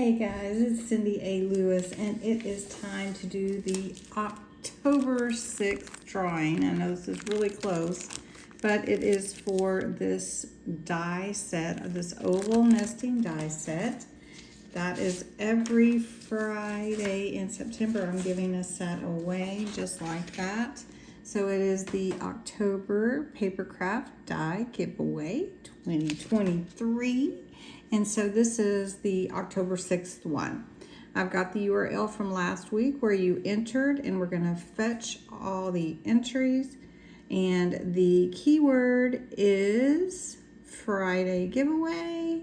Hey guys, it's CindyALewis, and it is time to do the October 6th drawing. I know this is really close, but it is for this die set, this oval nesting die set. That is every Friday in September. I'm giving a set away just like that. So it is the October Papercraft die giveaway 2023. And so this is the October 6th one. I've got the URL from last week where you entered, and we're gonna fetch all the entries. And the keyword is Friday giveaway,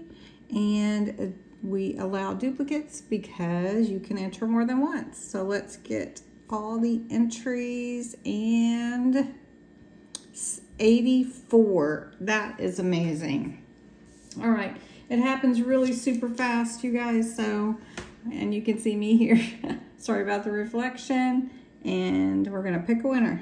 and we allow duplicates because you can enter more than once. So let's get all the entries, and 84. That is amazing. All right. It happens really super fast, you guys, so, and you can see me here. Sorry about the reflection, and we're gonna pick a winner.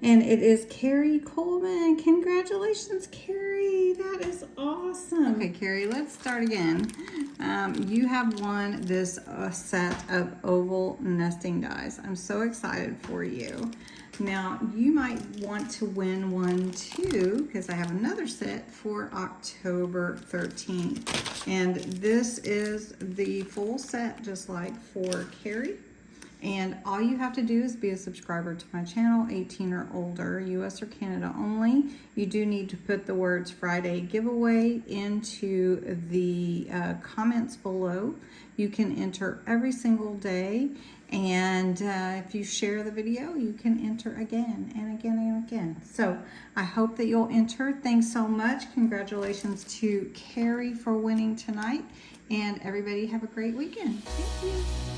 And it is Carrie Coleman. Congratulations, Carrie, that is awesome. Okay, Carrie, let's start again. You have won this set of oval nesting dies. I'm so excited for you. Now, you might want to win one too, because I have another set for October 13th. And this is the full set, just like for Carrie. And all you have to do is be a subscriber to my channel, 18 or older, US or Canada only. You do need to put the words Friday giveaway into the comments below. You can enter every single day. And if you share the video, you can enter again and again and again. So I hope that you'll enter. Thanks so much. Congratulations to Carrie for winning tonight. And everybody have a great weekend. Thank you.